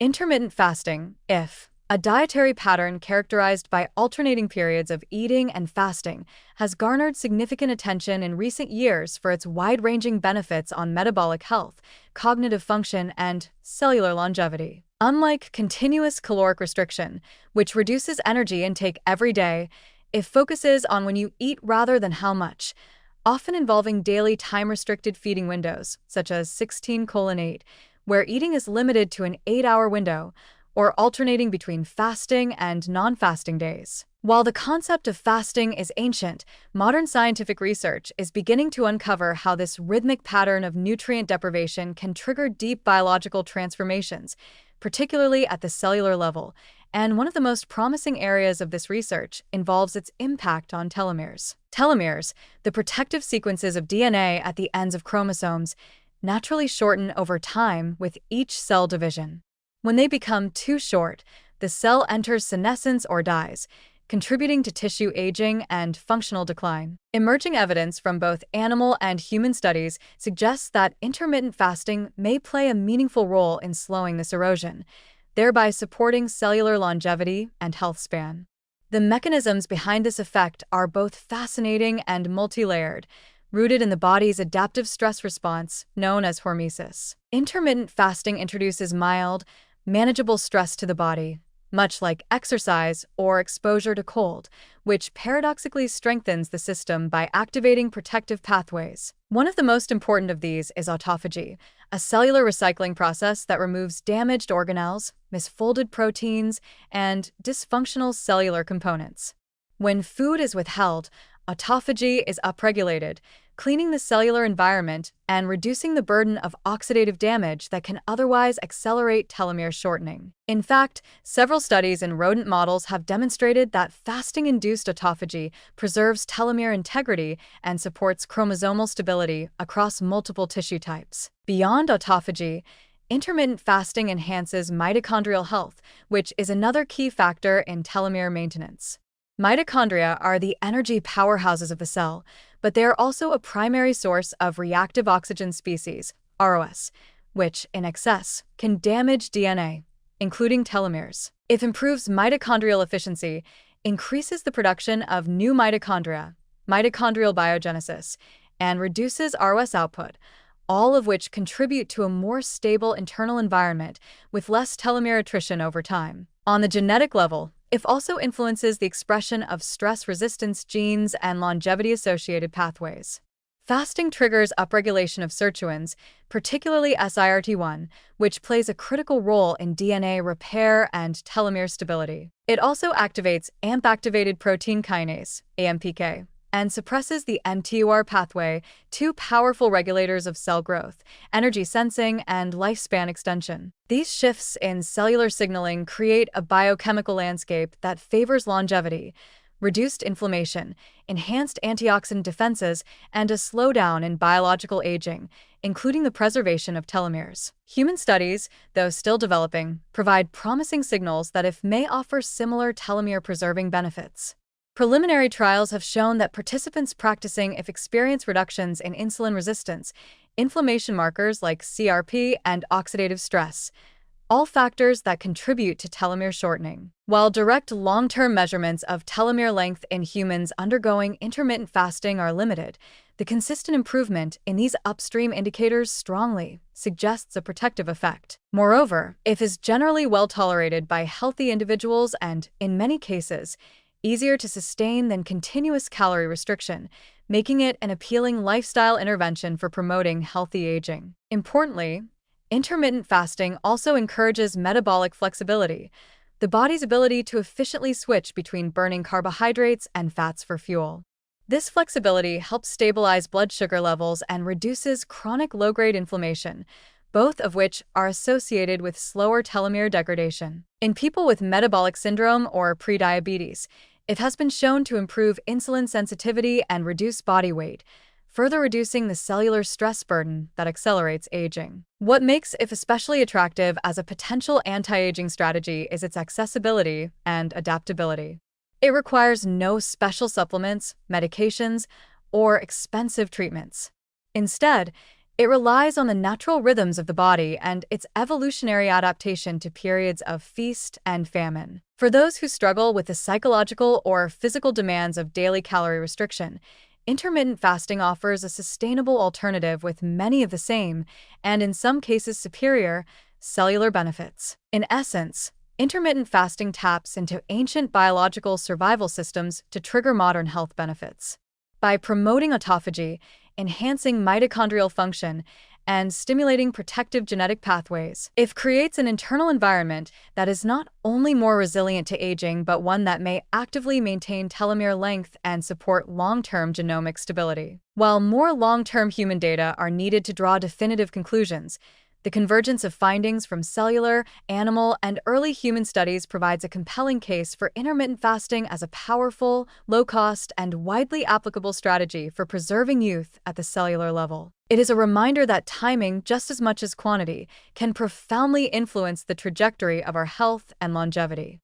Intermittent fasting, IF, a dietary pattern characterized by alternating periods of eating and fasting, has garnered significant attention in recent years for its wide-ranging benefits on metabolic health, cognitive function, and cellular longevity. Unlike continuous caloric restriction, which reduces energy intake every day, it focuses on when you eat rather than how much, often involving daily time-restricted feeding windows, such as 16:8, where eating is limited to an 8-hour window, or alternating between fasting and non-fasting days. While the concept of fasting is ancient, modern scientific research is beginning to uncover how this rhythmic pattern of nutrient deprivation can trigger deep biological transformations, particularly at the cellular level, and one of the most promising areas of this research involves its impact on telomeres. Telomeres, the protective sequences of DNA at the ends of chromosomes, naturally shorten over time with each cell division. When they become too short, the cell enters senescence or dies, contributing to tissue aging and functional decline. Emerging evidence from both animal and human studies suggests that intermittent fasting may play a meaningful role in slowing this erosion, thereby supporting cellular longevity and health span. The mechanisms behind this effect are both fascinating and multi-layered, rooted in the body's adaptive stress response, known as hormesis. Intermittent fasting introduces mild, manageable stress to the body, much like exercise or exposure to cold, which paradoxically strengthens the system by activating protective pathways. One of the most important of these is autophagy, a cellular recycling process that removes damaged organelles, misfolded proteins, and dysfunctional cellular components. When food is withheld, autophagy is upregulated, cleaning the cellular environment and reducing the burden of oxidative damage that can otherwise accelerate telomere shortening. In fact, several studies in rodent models have demonstrated that fasting-induced autophagy preserves telomere integrity and supports chromosomal stability across multiple tissue types. Beyond autophagy, intermittent fasting enhances mitochondrial health, which is another key factor in telomere maintenance. Mitochondria are the energy powerhouses of the cell, but they are also a primary source of reactive oxygen species, ROS, which, in excess, can damage DNA, including telomeres. It improves mitochondrial efficiency, increases the production of new mitochondria, mitochondrial biogenesis, and reduces ROS output, all of which contribute to a more stable internal environment with less telomere attrition over time. On the genetic level, it also influences the expression of stress resistance genes and longevity-associated pathways. Fasting triggers upregulation of sirtuins, particularly SIRT1, which plays a critical role in DNA repair and telomere stability. It also activates AMP-activated protein kinase, AMPK, and suppresses the mTOR pathway, two powerful regulators of cell growth, energy sensing, and lifespan extension. These shifts in cellular signaling create a biochemical landscape that favors longevity, reduced inflammation, enhanced antioxidant defenses, and a slowdown in biological aging, including the preservation of telomeres. Human studies, though still developing, provide promising signals that if may offer similar telomere-preserving benefits. Preliminary trials have shown that participants practicing IF experience reductions in insulin resistance, inflammation markers like CRP, and oxidative stress, all factors that contribute to telomere shortening. While direct long-term measurements of telomere length in humans undergoing intermittent fasting are limited, the consistent improvement in these upstream indicators strongly suggests a protective effect. Moreover, IF is generally well tolerated by healthy individuals and, in many cases, easier to sustain than continuous calorie restriction, making it an appealing lifestyle intervention for promoting healthy aging. Importantly, intermittent fasting also encourages metabolic flexibility, the body's ability to efficiently switch between burning carbohydrates and fats for fuel. This flexibility helps stabilize blood sugar levels and reduces chronic low-grade inflammation, both of which are associated with slower telomere degradation. In people with metabolic syndrome or prediabetes, it has been shown to improve insulin sensitivity and reduce body weight, further reducing the cellular stress burden that accelerates aging. What makes IF especially attractive as a potential anti-aging strategy is its accessibility and adaptability. It requires no special supplements, medications, or expensive treatments. Instead, It relies on the natural rhythms of the body and its evolutionary adaptation to periods of feast and famine. For those who struggle with the psychological or physical demands of daily calorie restriction, intermittent fasting offers a sustainable alternative with many of the same, and in some cases superior, cellular benefits. In essence, intermittent fasting taps into ancient biological survival systems to trigger modern health benefits. By promoting autophagy, enhancing mitochondrial function, and stimulating protective genetic pathways, it creates an internal environment that is not only more resilient to aging, but one that may actively maintain telomere length and support long-term genomic stability. While more long-term human data are needed to draw definitive conclusions, the convergence of findings from cellular, animal, and early human studies provides a compelling case for intermittent fasting as a powerful, low-cost, and widely applicable strategy for preserving youth at the cellular level. It is a reminder that timing, just as much as quantity, can profoundly influence the trajectory of our health and longevity.